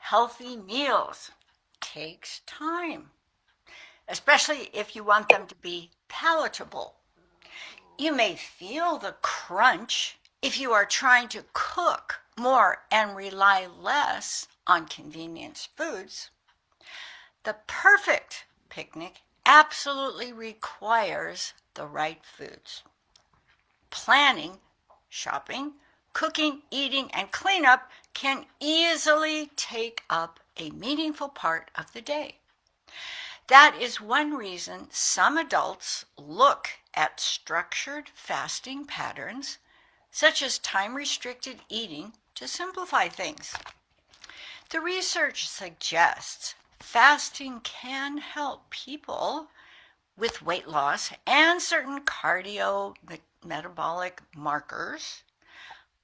healthy meals takes time, especially if you want them to be palatable. You may feel the crunch if you are trying to cook more and rely less on convenience foods. The perfect picnic absolutely requires the right foods. Planning, shopping, cooking, eating, and cleanup can easily take up a meaningful part of the day. That is one reason some adults look at structured fasting patterns, such as time-restricted eating, to simplify things. The research suggests fasting can help people with weight loss and certain metabolic markers,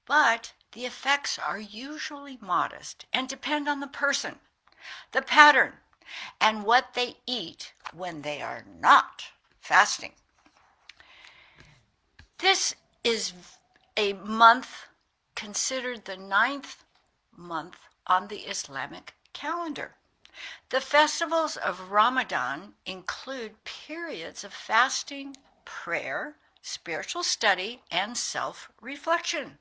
but the effects are usually modest and depend on the person, the pattern, and what they eat when they are not fasting. This is a month considered the ninth month on the Islamic calendar. The festivals of Ramadan include periods of fasting, prayer, spiritual study, and self-reflection.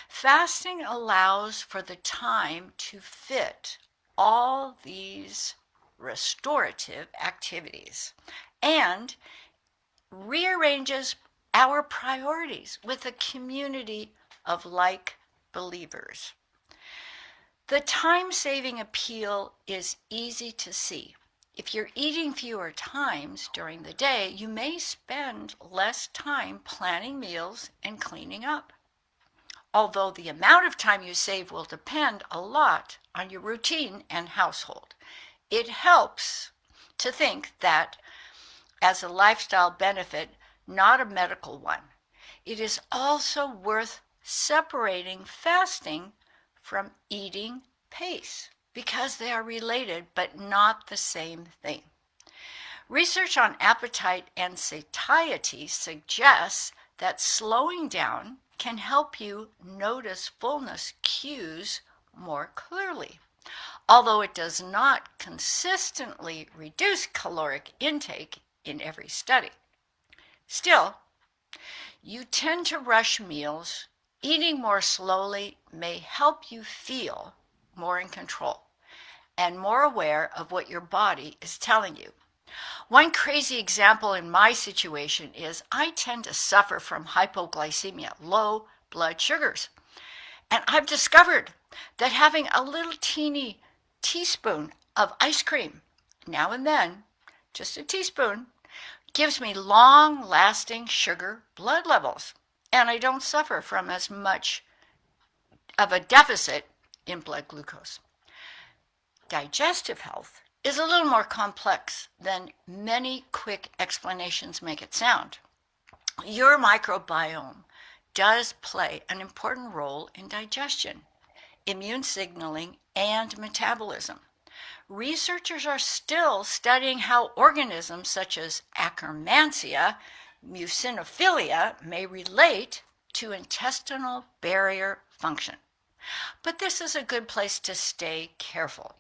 Fasting allows for the time to fit all these restorative activities and rearranges our priorities with a community of like believers. The time-saving appeal is easy to see. If you're eating fewer times during the day, you may spend less time planning meals and cleaning up. Although the amount of time you save will depend a lot on your routine and household. It helps to think that as a lifestyle benefit, not a medical one. It is also worth separating fasting from eating pace because they are related but not the same thing. Research on appetite and satiety suggests that slowing down can help you notice fullness cues more clearly, although it does not consistently reduce caloric intake in every study. Still, you tend to rush meals. Eating more slowly may help you feel more in control and more aware of what your body is telling you. One crazy example in my situation is I tend to suffer from hypoglycemia, low blood sugars. And I've discovered that having a little teeny teaspoon of ice cream now and then, just a teaspoon, gives me long-lasting sugar blood levels, and I don't suffer from as much of a deficit in blood glucose. Digestive health is a little more complex than many quick explanations make it sound. Your microbiome does play an important role in digestion, immune signaling, and metabolism. Researchers are still studying how organisms such as Akkermansia muciniphila may relate to intestinal barrier function. But this is a good place to stay careful.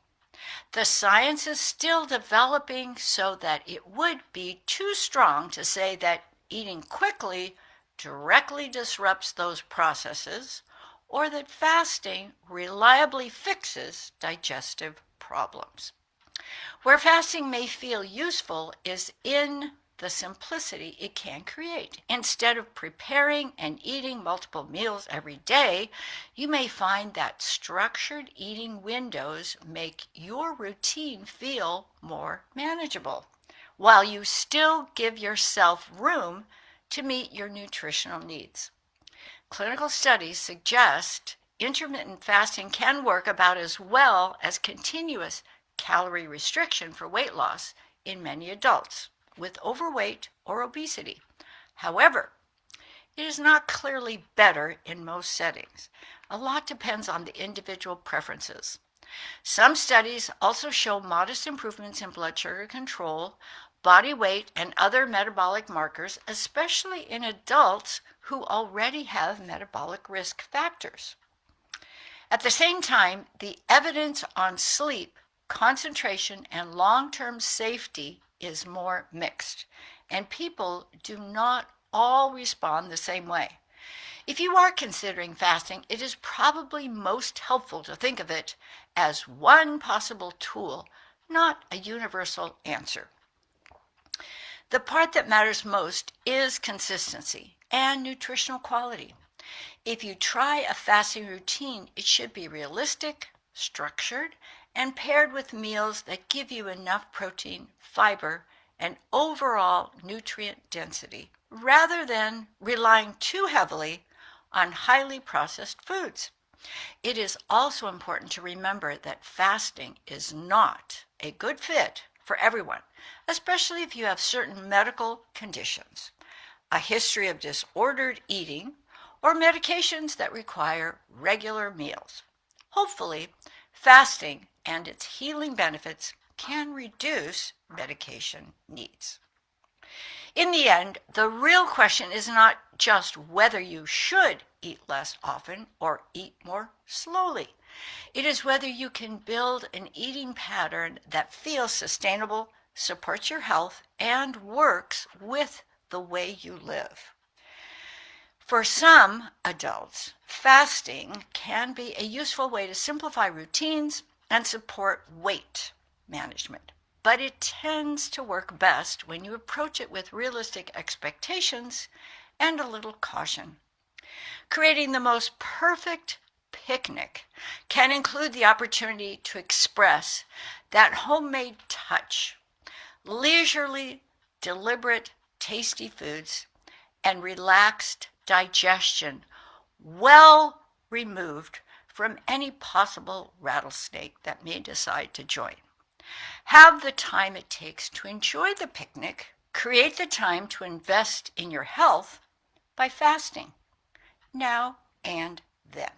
The science is still developing so that it would be too strong to say that eating quickly directly disrupts those processes or that fasting reliably fixes digestive problems. Where fasting may feel useful is in the simplicity it can create. Instead of preparing and eating multiple meals every day, you may find that structured eating windows make your routine feel more manageable, while you still give yourself room to meet your nutritional needs. Clinical studies suggest intermittent fasting can work about as well as continuous calorie restriction for weight loss in many adults with overweight or obesity. However, it is not clearly better in most settings. A lot depends on the individual preferences. Some studies also show modest improvements in blood sugar control, body weight, and other metabolic markers, especially in adults who already have metabolic risk factors. At the same time, the evidence on sleep, concentration, and long-term safety is more mixed, and people do not all respond the same way. If you are considering fasting, it is probably most helpful to think of it as one possible tool, not a universal answer. The part that matters most is consistency and nutritional quality. If you try a fasting routine, it should be realistic, structured, and paired with meals that give you enough protein, fiber, and overall nutrient density, rather than relying too heavily on highly processed foods. It is also important to remember that fasting is not a good fit for everyone, especially if you have certain medical conditions, a history of disordered eating, or medications that require regular meals. Hopefully, fasting and its healing benefits can reduce medication needs. In the end, the real question is not just whether you should eat less often or eat more slowly. It is whether you can build an eating pattern that feels sustainable, supports your health, and works with the way you live. For some adults, fasting can be a useful way to simplify routines and support weight management, but it tends to work best when you approach it with realistic expectations and a little caution. Creating the most perfect picnic can include the opportunity to express that homemade touch, leisurely, deliberate, tasty foods, and relaxed digestion, well removed from any possible rattlesnake that may decide to join. Have the time it takes to enjoy the picnic. Create the time to invest in your health by fasting, now and then.